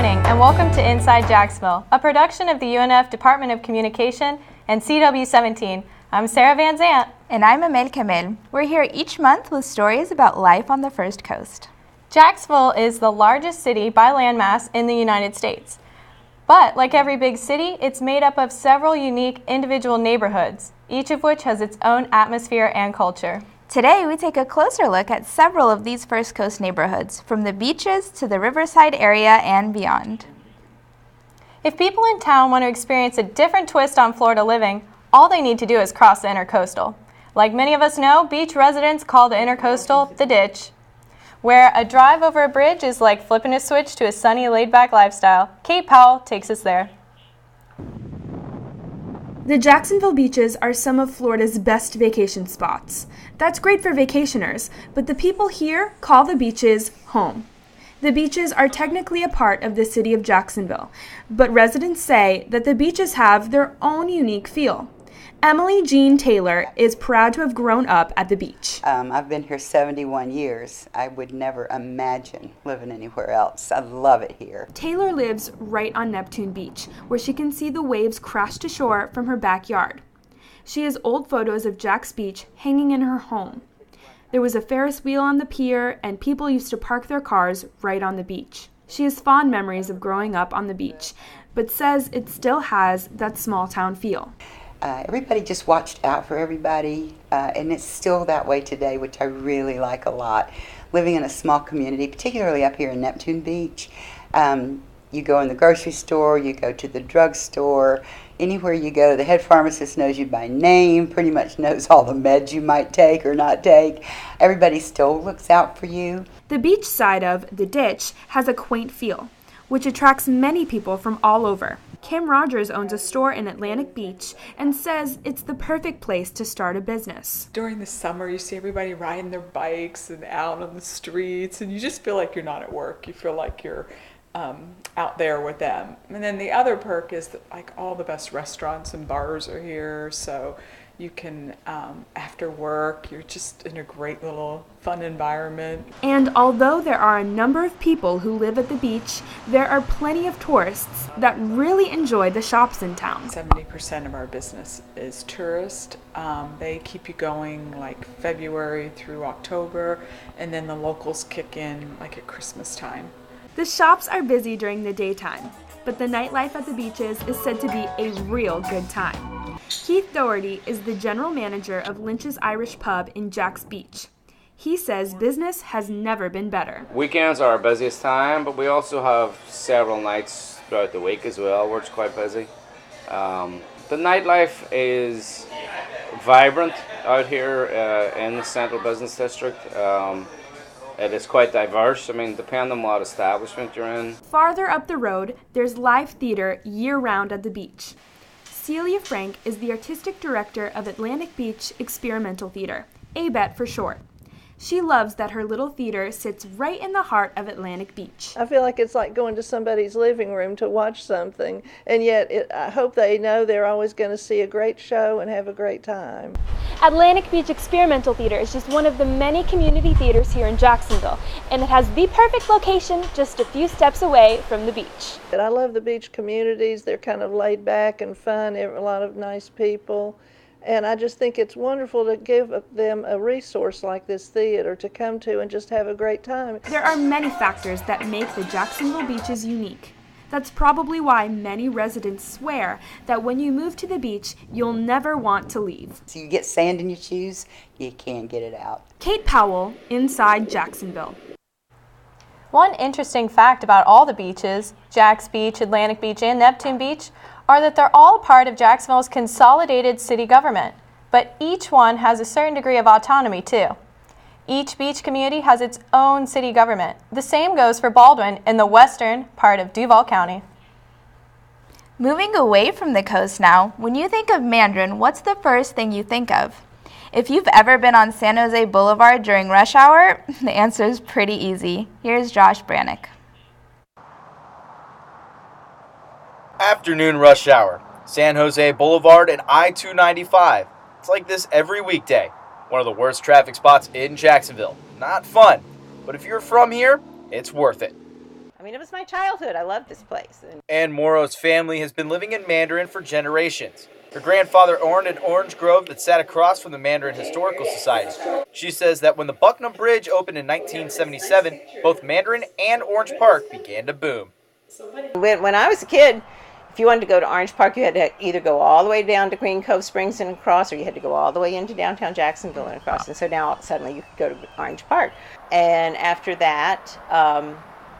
morning and welcome to Inside Jacksonville, a production of the UNF Department of Communication and CW17. I'm Sarah Van Zant. And I'm Amel Kamel. We're here each month with stories about life on the First Coast. Jacksonville is the largest city by landmass in the United States. But like every big city, it's made up of several unique individual neighborhoods, each of which has its own atmosphere and culture. Today, we take a closer look at several of these First Coast neighborhoods, from the beaches to the Riverside area and beyond. If people in town want to experience a different twist on Florida living, all they need to do is cross the Intercoastal. Like many of us know, beach residents call the Intercoastal the ditch, where a drive over a bridge is like flipping a switch to a sunny, laid-back lifestyle. Kate Powell takes us there. The Jacksonville beaches are some of Florida's best vacation spots. That's great for vacationers, but the people here call the beaches home. The beaches are technically a part of the city of Jacksonville, but residents say that the beaches have their own unique feel. Emily Jean Taylor is proud to have grown up at the beach. I've been here 71 years. I would never imagine living anywhere else. I love it here. Taylor lives right on Neptune Beach, where she can see the waves crash to shore from her backyard. She has old photos of Jack's Beach hanging in her home. There was a Ferris wheel on the pier, and people used to park their cars right on the beach. She has fond memories of growing up on the beach, but says it still has that small town feel. Everybody just watched out for everybody, and it's still that way today, which I really like a lot. Living in a small community, particularly up here in Neptune Beach, you go in the grocery store, you go to the drugstore, anywhere you go, the head pharmacist knows you by name, pretty much knows all the meds you might take or not take. Everybody still looks out for you. The beach side of the ditch has a quaint feel, which attracts many people from all over. Kim Rogers owns a store in Atlantic Beach and says it's the perfect place to start a business. During the summer, you see everybody riding their bikes and out on the streets, and you just feel like you're not at work. You feel like you're out there with them. And then the other perk is that like all the best restaurants and bars are here, so you can, after work, you're just in a great little fun environment. And although there are a number of people who live at the beach, there are plenty of tourists that really enjoy the shops in town. 70% of our business is tourist. They keep you going like February through October, and then the locals kick in like at Christmas time. The shops are busy during the daytime, but the nightlife at the beaches is said to be a real good time. Keith Doherty is the general manager of Lynch's Irish Pub in Jack's Beach. He says business has never been better. Weekends are our busiest time, but we also have several nights throughout the week as well where it's quite busy. The nightlife is vibrant out here in the Central Business District. It is quite diverse. I mean, depending on what establishment you're in. Farther up the road, there's live theater year-round at the beach. Celia Frank is the artistic director of Atlantic Beach Experimental Theater, ABET for short. She loves that her little theater sits right in the heart of Atlantic Beach. I feel like it's like going to somebody's living room to watch something, and yet I hope they know they're always going to see a great show and have a great time. Atlantic Beach Experimental Theater is just one of the many community theaters here in Jacksonville, and it has the perfect location just a few steps away from the beach. And I love the beach communities. They're kind of laid back and fun, a lot of nice people. And I just think it's wonderful to give them a resource like this theater to come to and just have a great time. There are many factors that make the Jacksonville beaches unique. That's probably why many residents swear that when you move to the beach, you'll never want to leave. So you get sand in your shoes, you can't get it out. Kate Powell, Inside Jacksonville. One interesting fact about all the beaches, Jack's Beach, Atlantic Beach, and Neptune Beach, are that they're all part of Jacksonville's consolidated city government, but each one has a certain degree of autonomy too. Each beach community has its own city government. The same goes for Baldwin in the western part of Duval County. Moving away from the coast now, when you think of Mandarin, what's the first thing you think of? If you've ever been on San Jose Boulevard during rush hour, the answer is pretty easy. Here's Josh Brannick. Afternoon rush hour, San Jose Boulevard and I-295. It's like this every weekday. One of the worst traffic spots in Jacksonville. Not fun, but if you're from here, it's worth it. I mean, it was my childhood. I loved this place. Ann Morrow's family has been living in Mandarin for generations. Her grandfather owned an orange grove that sat across from the Mandarin Historical Society. She says that when the Bucknam Bridge opened in 1977, both Mandarin and Orange Park began to boom. When I was a kid, if you wanted to go to Orange Park, you had to either go all the way down to Green Cove Springs and across, or you had to go all the way into downtown Jacksonville and across. And so now suddenly you could go to Orange Park. And after that,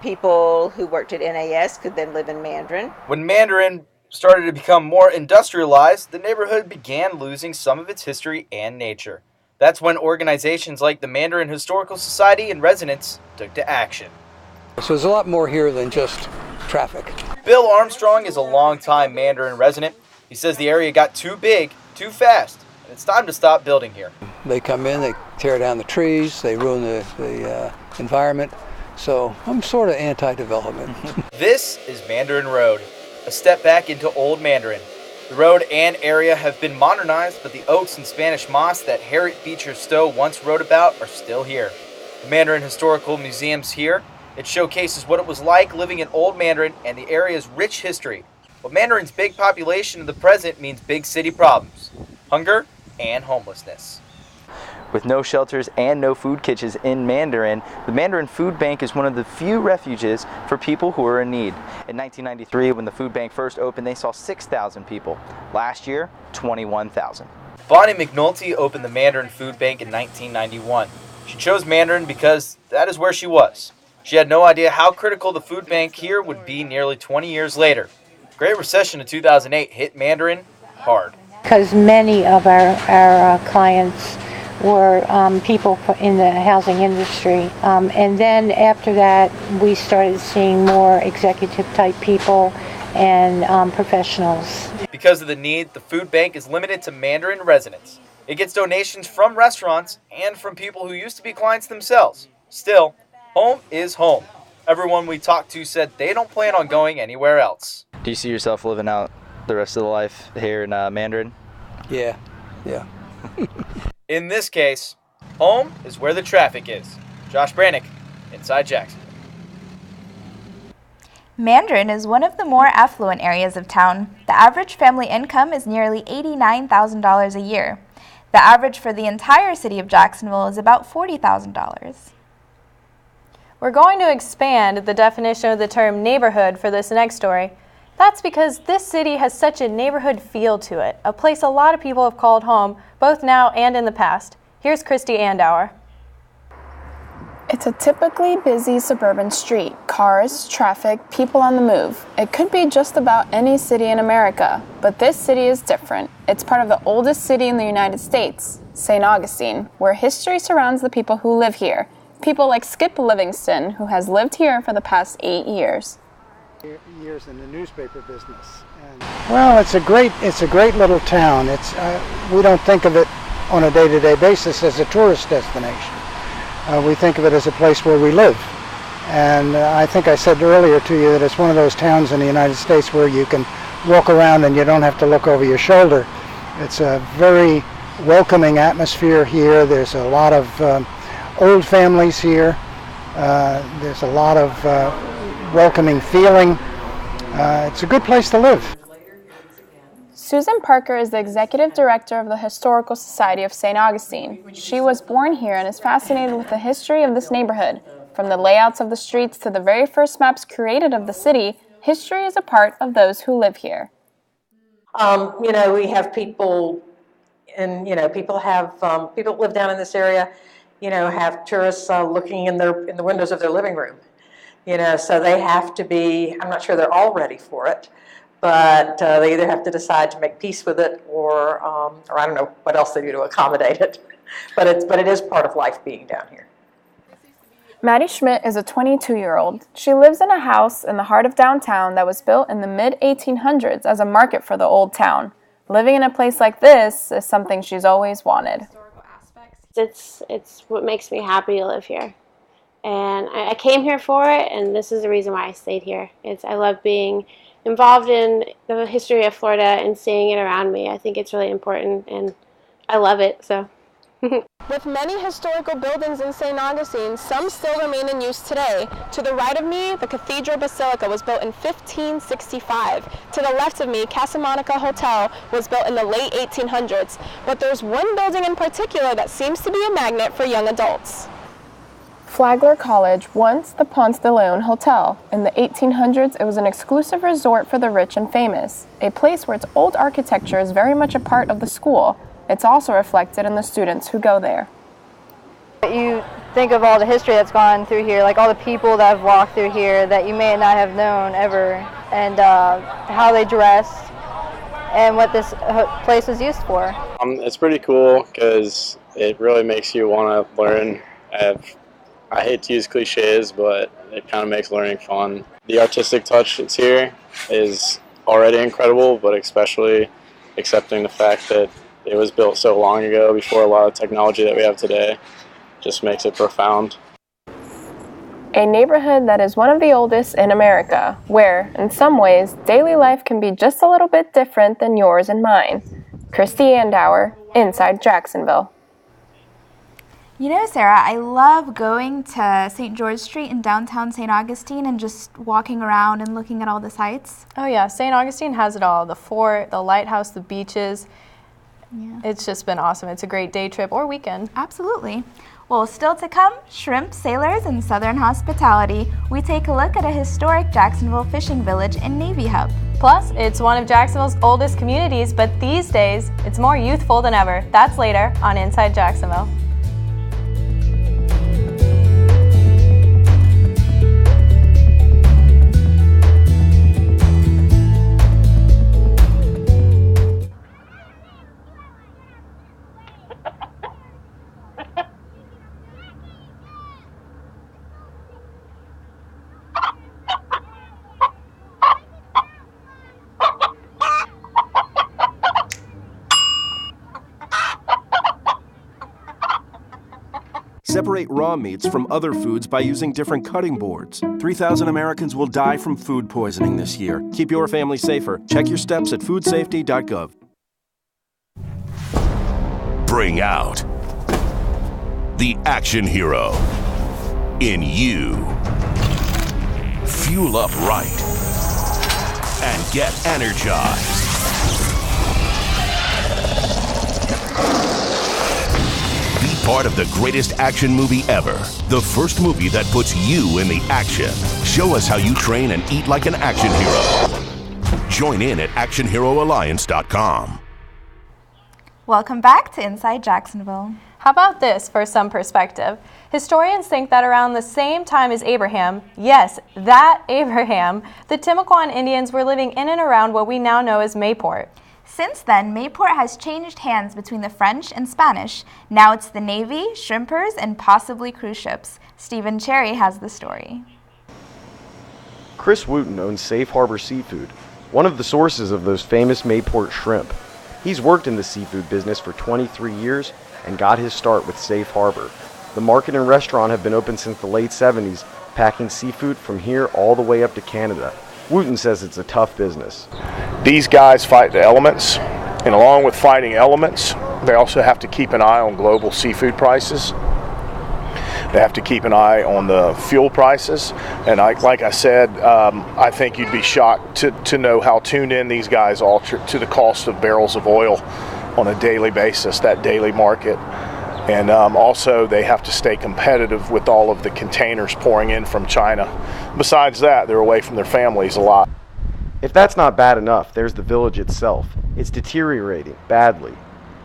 people who worked at NAS could then live in Mandarin. When Mandarin started to become more industrialized, the neighborhood began losing some of its history and nature. That's when organizations like the Mandarin Historical Society and residents took to action. So there's a lot more here than just traffic. Bill Armstrong is a longtime Mandarin resident. He says the area got too big, too fast, and it's time to stop building here. They come in, they tear down the trees, they ruin the environment. So I'm sort of anti-development. This is Mandarin Road, a step back into old Mandarin. The road and area have been modernized, but the oaks and Spanish moss that Harriet Beecher Stowe once wrote about are still here. The Mandarin Historical Museum's here. It showcases what it was like living in Old Mandarin and the area's rich history. But Mandarin's big population in the present means big city problems, hunger and homelessness. With no shelters and no food kitchens in Mandarin, the Mandarin Food Bank is one of the few refuges for people who are in need. In 1993, when the food bank first opened, they saw 6,000 people. Last year, 21,000. Bonnie McNulty opened the Mandarin Food Bank in 1991. She chose Mandarin because that is where she was. She had no idea how critical the food bank here would be nearly 20 years later. The Great Recession of 2008 hit Mandarin hard. Because many of our clients were people in the housing industry. And then after that, we started seeing more executive type people and professionals. Because of the need, the food bank is limited to Mandarin residents. It gets donations from restaurants and from people who used to be clients themselves. Still, home is home. Everyone we talked to said they don't plan on going anywhere else. Do you see yourself living out the rest of the life here in Mandarin? Yeah. In this case, home is where the traffic is. Josh Brannick, Inside Jacksonville. Mandarin is one of the more affluent areas of town. The average family income is nearly $89,000 a year. The average for the entire city of Jacksonville is about $40,000. We're going to expand the definition of the term neighborhood for this next story. That's because this city has such a neighborhood feel to it, a place a lot of people have called home, both now and in the past. Here's Christy Andauer. It's a typically busy suburban street. Cars, traffic, people on the move. It could be just about any city in America, but this city is different. It's part of the oldest city in the United States, St. Augustine, where history surrounds the people who live here. People like Skip Livingston, who has lived here for the past 8 years. Years in the newspaper business. Well, it's a great little town. We don't think of it on a day-to-day basis as a tourist destination. We think of it as a place where we live. And I think I said earlier to you that it's one of those towns in the United States where you can walk around and you don't have to look over your shoulder. It's a very welcoming atmosphere here. There's a lot of old families here. There's a lot of welcoming feeling. It's a good place to live. Susan Parker is the executive director of the Historical Society of St. Augustine. She was born here and is fascinated with the history of this neighborhood. From the layouts of the streets to the very first maps created of the city, history is a part of those who live here. We have people, and people live down in this area. Have tourists looking in the windows of their living room. So they have to be. I'm not sure they're all ready for it. But they either have to decide to make peace with it, or I don't know what else they do to accommodate it. But it is part of life being down here. Maddie Schmidt is a 22-year-old. She lives in a house in the heart of downtown that was built in the mid-1800s as a market for the old town. Living in a place like this is something she's always wanted. It's what makes me happy to live here. And I came here for it, and this is the reason why I stayed here. I love being involved in the history of Florida and seeing it around me. I think it's really important, and I love it. So With many historical buildings in St. Augustine, some still remain in use today. To the right of me, the Cathedral Basilica was built in 1565. To the left of me, Casa Monica Hotel was built in the late 1800s. But there's one building in particular that seems to be a magnet for young adults. Flagler College, once the Ponce de Leon Hotel. In the 1800s, it was an exclusive resort for the rich and famous, a place where its old architecture is very much a part of the school. It's also reflected in the students who go there. You think of all the history that's gone through here, like all the people that have walked through here that you may not have known ever, and how they dressed, and what this place was used for. It's pretty cool because it really makes you want to learn. I hate to use cliches, but it kind of makes learning fun. The artistic touch that's here is already incredible, but especially accepting the fact that it was built so long ago before a lot of technology that we have today just makes it profound. A neighborhood that is one of the oldest in America, where, in some ways, daily life can be just a little bit different than yours and mine. Christy Andauer, Inside Jacksonville. You know, Sarah, I love going to St. George Street in downtown St. Augustine and just walking around and looking at all the sights. Oh yeah, St. Augustine has it all. The fort, the lighthouse, the beaches. Yeah. It's just been awesome. It's a great day trip or weekend. Absolutely. Well, still to come, shrimp, sailors, and Southern hospitality. We take a look at a historic Jacksonville fishing village and Navy hub. Plus, it's one of Jacksonville's oldest communities, but these days, it's more youthful than ever. That's later on Inside Jacksonville. Separate raw meats from other foods by using different cutting boards. 3,000 Americans will die from food poisoning this year. Keep your family safer. Check your steps at foodsafety.gov. Bring out the action hero in you. Fuel up right and get energized. Part of the greatest action movie ever. The first movie that puts you in the action. Show us how you train and eat like an action hero. Join in at actionheroalliance.com. Welcome back to Inside Jacksonville. How about this for some perspective? Historians think that around the same time as Abraham, yes, that Abraham, the Timucuan Indians were living in and around what we now know as Mayport. Since then, Mayport has changed hands between the French and Spanish. Now it's the Navy, shrimpers, and possibly cruise ships. Stephen Cherry has the story. Chris Wooten owns Safe Harbor Seafood, one of the sources of those famous Mayport shrimp. He's worked in the seafood business for 23 years and got his start with Safe Harbor. The market and restaurant have been open since the late 70s, packing seafood from here all the way up to Canada. Wooten says it's a tough business. These guys fight the elements, and along with fighting elements, they also have to keep an eye on global seafood prices. They have to keep an eye on the fuel prices, and like I said, I think you'd be shocked to know how tuned in these guys are to the cost of barrels of oil on a daily basis, that daily market. And also they have to stay competitive with all of the containers pouring in from China. Besides that, they're away from their families a lot. If that's not bad enough, there's the village itself. It's deteriorating badly.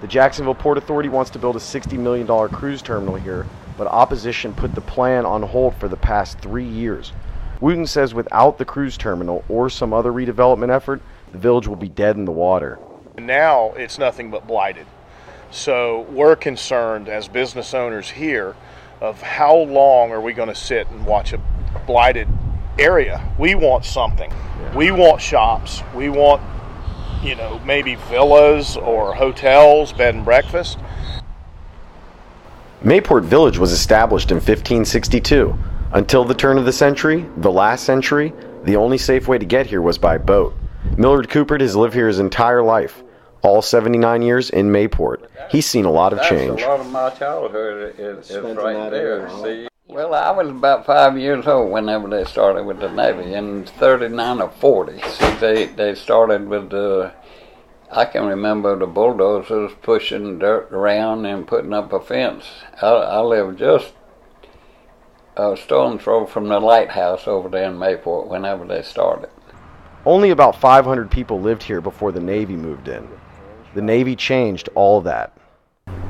The Jacksonville Port Authority wants to build a $60 million cruise terminal here, but opposition put the plan on hold for the past 3 years. Wooten says without the cruise terminal or some other redevelopment effort, the village will be dead in the water. Now it's nothing but blighted. So we're concerned as business owners here of how long are we going to sit and watch a blighted area. We want something. We want shops. We want, maybe villas or hotels, bed and breakfast. Mayport Village was established in 1562. Until the turn of the century, the last century, the only safe way to get here was by boat. Millard Coopert has lived here his entire life. all 79 years in Mayport. He's seen a lot of change. A lot of my childhood is right there. See? Well, I was about 5 years old whenever they started with the Navy, in 39 or 40. See, they started with the, I can remember the bulldozers pushing dirt around and putting up a fence. I lived just a stone's throw from the lighthouse over there in Mayport whenever they started. Only about 500 people lived here before the Navy moved in. The Navy changed all that.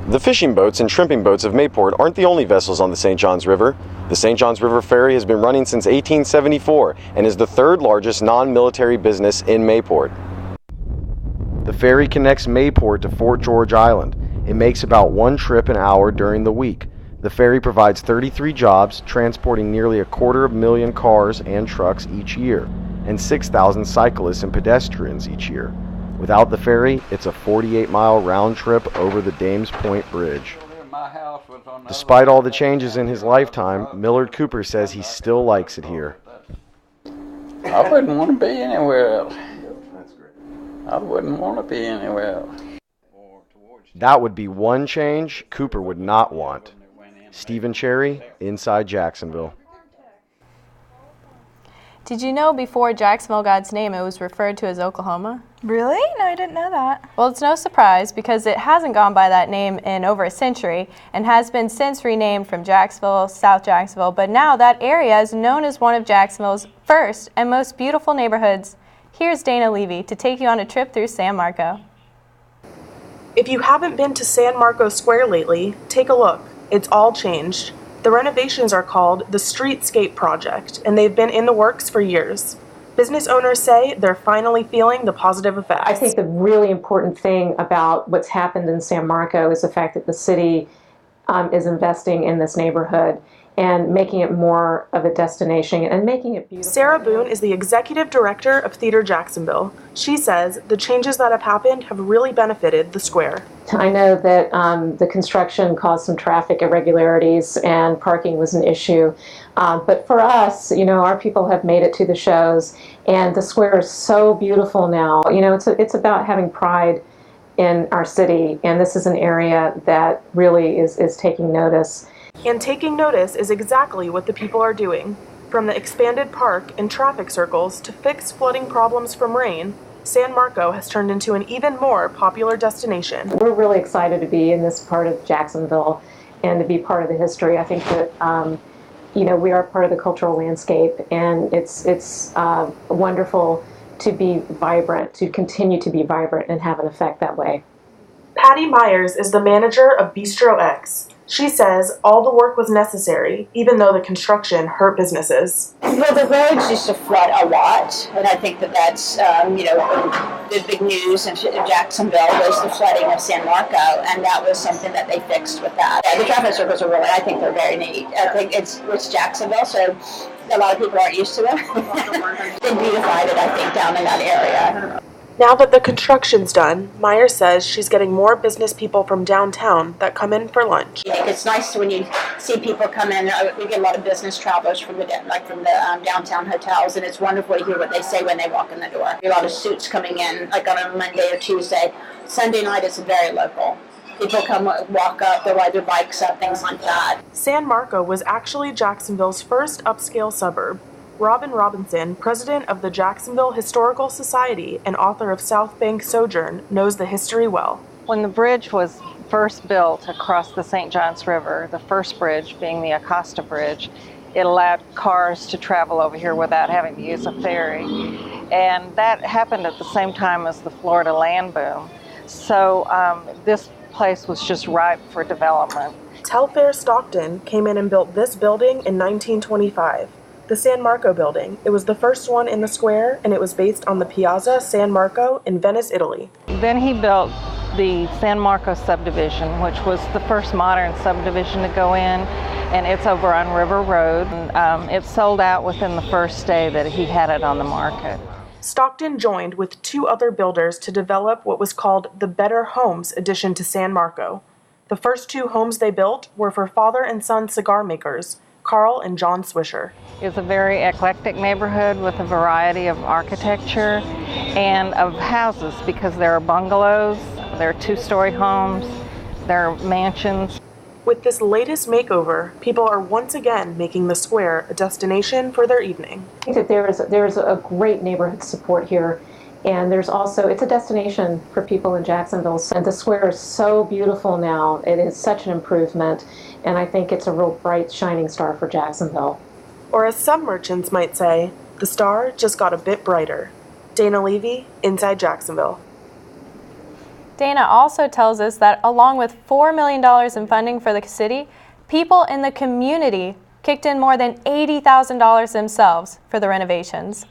The fishing boats and shrimping boats of Mayport aren't the only vessels on the St. Johns River. The St. Johns River Ferry has been running since 1874 and is the third largest non-military business in Mayport. The ferry connects Mayport to Fort George Island. It makes about one trip an hour during the week. The ferry provides 33 jobs, transporting nearly 250,000 cars and trucks each year, and 6,000 cyclists and pedestrians each year. Without the ferry, it's a 48-mile round trip over the Dames Point Bridge. Despite all the changes in his lifetime, Millard Cooper says he still likes it here. I wouldn't want to be anywhere else. I wouldn't want to be anywhere else. That would be one change Cooper would not want. Stephen Cherry, Inside Jacksonville. Did you know before Jacksonville got its name, it was referred to as Oklahoma? Really? No, I didn't know that. Well, it's no surprise because it hasn't gone by that name in over a century and has been since renamed from Jacksonville, South Jacksonville, but now that area is known as one of Jacksonville's first and most beautiful neighborhoods. Here's Dana Levy to take you on a trip through San Marco. If you haven't been to San Marco Square lately, take a look. It's all changed. The renovations are called the Streetscape Project, and they've been in the works for years. Business owners say they're finally feeling the positive effects. I think the really important thing about what's happened in San Marco is the fact that the city is investing in this neighborhood and making it more of a destination and making it beautiful. Sarah Boone is the executive director of Theater Jacksonville. She says the changes that have happened have really benefited the square. I know that the construction caused some traffic irregularities and parking was an issue. But for us, you know, our people have made it to the shows and the square is so beautiful now. You know, it's about having pride in our city, and this is an area that really is taking notice. And taking notice is exactly what the people are doing. From the expanded park and traffic circles to fix flooding problems from rain, San Marco has turned into an even more popular destination. We're really excited to be in this part of Jacksonville and to be part of the history. I think that you know, we are part of the cultural landscape, and it's wonderful to be vibrant, to continue to be vibrant and have an effect that way. Patty Myers is the manager of Bistro X. She says all the work was necessary, even though the construction hurt businesses. Well, the roads used to flood a lot, and I think that's, you know, the big news in Jacksonville was the flooding of San Marco, and that was something that they fixed with that. The traffic circles are really, I think they're very neat. I think it's Jacksonville, so a lot of people aren't used to them. They beautified it, I think, down in that area. Now that the construction's done, Myers says she's getting more business people from downtown that come in for lunch. It's nice when you see people come in. We get a lot of business travelers from the downtown hotels, and it's wonderful to hear what they say when they walk in the door. A lot of suits coming in, like on a Monday or Tuesday. Sunday night is very local. People come walk up, they ride their bikes up, things like that. San Marco was actually Jacksonville's first upscale suburb. Robin Robinson, president of the Jacksonville Historical Society and author of South Bank Sojourn, knows the history well. When the bridge was first built across the St. Johns River, the first bridge being the Acosta Bridge, it allowed cars to travel over here without having to use a ferry. And that happened at the same time as the Florida land boom. So this place was just ripe for development. Telfair Stockton came in and built this building in 1925. The San Marco building. It was the first one in the square, and it was based on the Piazza San Marco in Venice, Italy. Then he built the San Marco subdivision, which was the first modern subdivision to go in, and it's over on River Road. And, it sold out within the first day that he had it on the market. Stockton joined with two other builders to develop what was called the Better Homes addition to San Marco. The first two homes they built were for father and son cigar makers, Carl and John Swisher. It's a very eclectic neighborhood with a variety of architecture, and of houses, because there are bungalows, there are two-story homes, there are mansions. With this latest makeover, people are once again making the square a destination for their evening. I think that there's a great neighborhood support here, and there's also, it's a destination for people in Jacksonville. And the square is so beautiful now. It is such an improvement, and I think it's a real bright, shining star for Jacksonville. Or as some merchants might say, the star just got a bit brighter. Dana Levy, Inside Jacksonville. Dana also tells us that along with $4 million in funding for the city, people in the community kicked in more than $80,000 themselves for the renovations.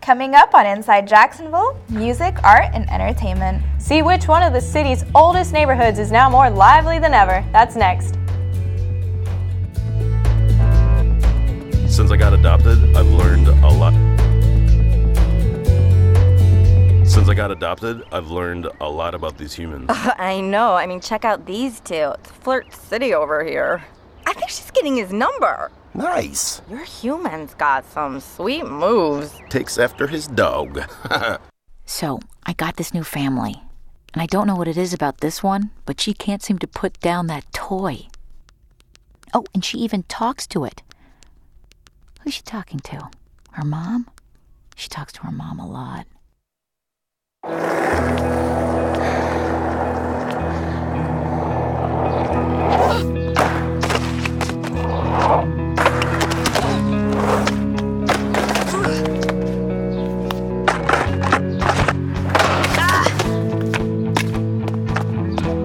Coming up on Inside Jacksonville, music, art, and entertainment. See which one of the city's oldest neighborhoods is now more lively than ever. That's next. Since I got adopted, I've learned a lot. Since I got adopted, I've learned a lot about these humans. I know. I mean, check out these two. It's Flirt City over here. I think she's getting his number. Nice. Your human's got some sweet moves. Takes after his dog. So, I got this new family. And I don't know what it is about this one, but she can't seem to put down that toy. Oh, and she even talks to it. Who's she talking to? Her mom? She talks to her mom a lot.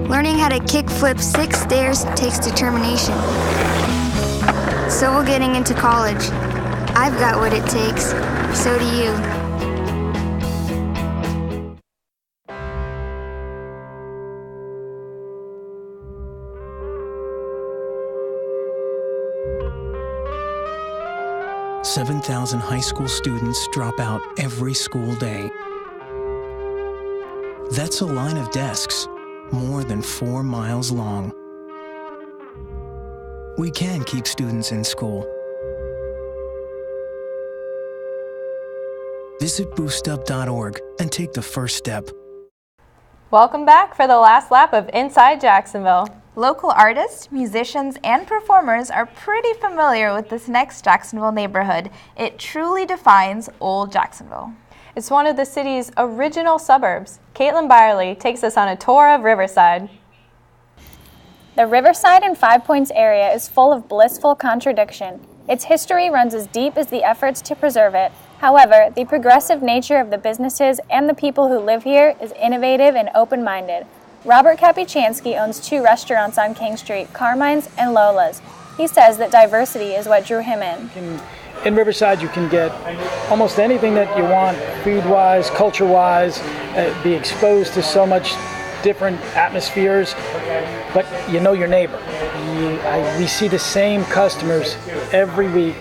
Learning how to kickflip 6 stairs takes determination. So will getting into college. I've got what it takes. So do you. $7,000 high school students drop out every school day. That's a line of desks more than 4 miles long. We can keep students in school. Visit boostup.org and take the first step. Welcome back for the last lap of Inside Jacksonville. Local artists, musicians, and performers are pretty familiar with this next Jacksonville neighborhood. It truly defines Old Jacksonville. It's one of the city's original suburbs. Caitlin Byerly takes us on a tour of Riverside. The Riverside and Five Points area is full of blissful contradiction. Its history runs as deep as the efforts to preserve it. However, the progressive nature of the businesses and the people who live here is innovative and open-minded. Robert Kapichanski owns 2 restaurants on King Street, Carmine's and Lola's. He says that diversity is what drew him in. In Riverside, you can get almost anything that you want, food-wise, culture-wise, be exposed to so much different atmospheres, but you know your neighbor. We see the same customers every week,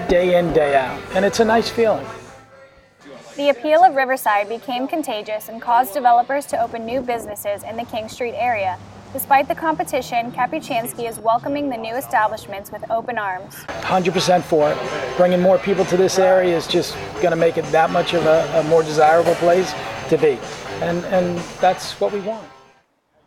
day in, day out, and it's a nice feeling. The appeal of Riverside became contagious and caused developers to open new businesses in the King Street area. Despite the competition, Kapichanski is welcoming the new establishments with open arms. 100% for it. Bringing more people to this area is just going to make it that much of a more desirable place to be. And that's what we want.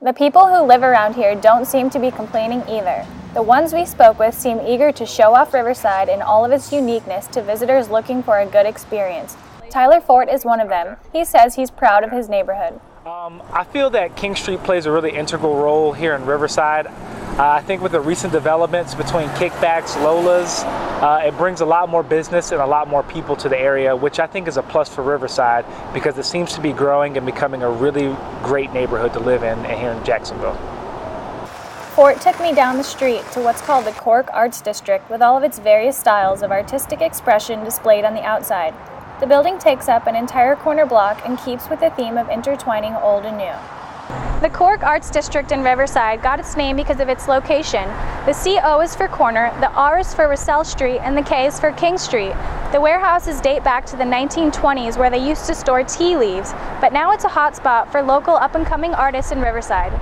The people who live around here don't seem to be complaining either. The ones we spoke with seem eager to show off Riverside in all of its uniqueness to visitors looking for a good experience. Tyler Fort is one of them. He says he's proud of his neighborhood. I feel that King Street plays a really integral role here in Riverside. I think with the recent developments between Kickbacks, Lola's, it brings a lot more business and a lot more people to the area, which I think is a plus for Riverside because it seems to be growing and becoming a really great neighborhood to live in here in Jacksonville. Fort took me down the street to what's called the Cork Arts District with all of its various styles of artistic expression displayed on the outside. The building takes up an entire corner block and keeps with the theme of intertwining old and new. The Cork Arts District in Riverside got its name because of its location. The CO is for corner, the R is for Russell Street, and the K is for King Street. The warehouses date back to the 1920s where they used to store tea leaves, but now it's a hotspot for local up-and-coming artists in Riverside.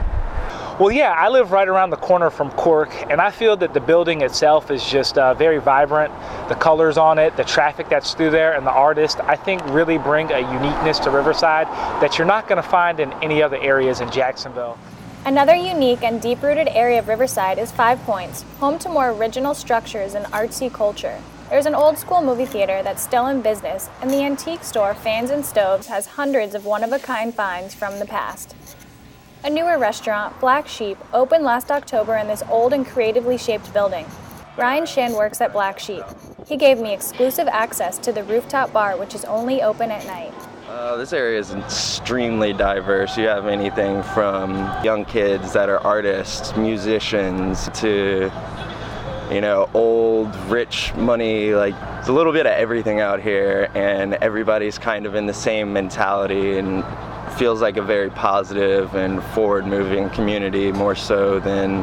Well, yeah, I live right around the corner from Cork, and I feel that the building itself is just very vibrant. The colors on it, the traffic that's through there, and the artists, I think really bring a uniqueness to Riverside that you're not going to find in any other areas in Jacksonville. Another unique and deep-rooted area of Riverside is 5 Points, home to more original structures and artsy culture. There's an old-school movie theater that's still in business, and the antique store Fans and Stoves has hundreds of one-of-a-kind finds from the past. A newer restaurant, Black Sheep, opened last October in this old and creatively shaped building. Ryan Shan works at Black Sheep. He gave me exclusive access to the rooftop bar, which is only open at night. This area is extremely diverse. You have anything from young kids that are artists, musicians, to, you know, old, rich money. Like, it's a little bit of everything out here, and everybody's kind of in the same mentality, and feels like a very positive and forward-moving community, more so than,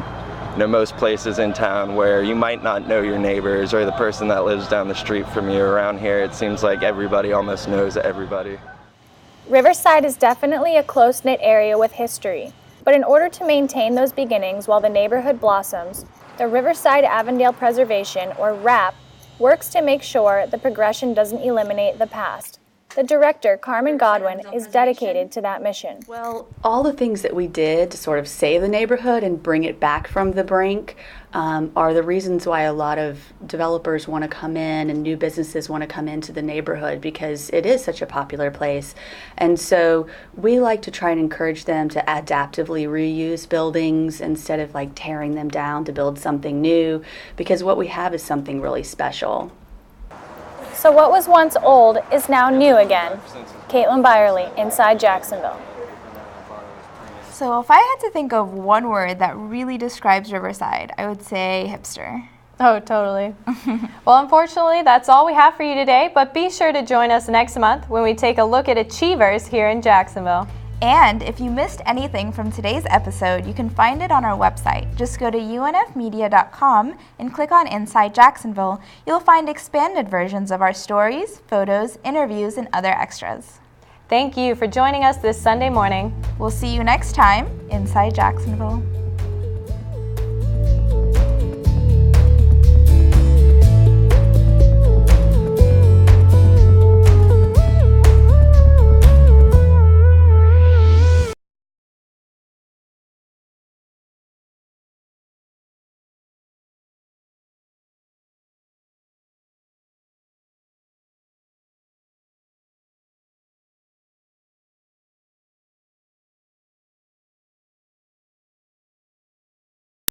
you know, most places in town where you might not know your neighbors or the person that lives down the street from you. Around here, it seems like everybody almost knows everybody. Riverside is definitely a close-knit area with history, but in order to maintain those beginnings while the neighborhood blossoms, the Riverside Avondale Preservation, or RAP, works to make sure the progression doesn't eliminate the past. The director, Carmen Godwin, is dedicated to that mission. Well, all the things that we did to sort of save the neighborhood and bring it back from the brink are the reasons why a lot of developers want to come in and new businesses want to come into the neighborhood, because it is such a popular place. And so we like to try and encourage them to adaptively reuse buildings instead of like tearing them down to build something new, because what we have is something really special. So what was once old is now new again. Caitlin Byerly, Inside Jacksonville. So if I had to think of one word that really describes Riverside, I would say hipster. Oh, totally. Well, unfortunately, that's all we have for you today, but be sure to join us next month when we take a look at achievers here in Jacksonville. And if you missed anything from today's episode, you can find it on our website. Just go to unfmedia.com and click on Inside Jacksonville. You'll find expanded versions of our stories, photos, interviews, and other extras. Thank you for joining us this Sunday morning. We'll see you next time, Inside Jacksonville.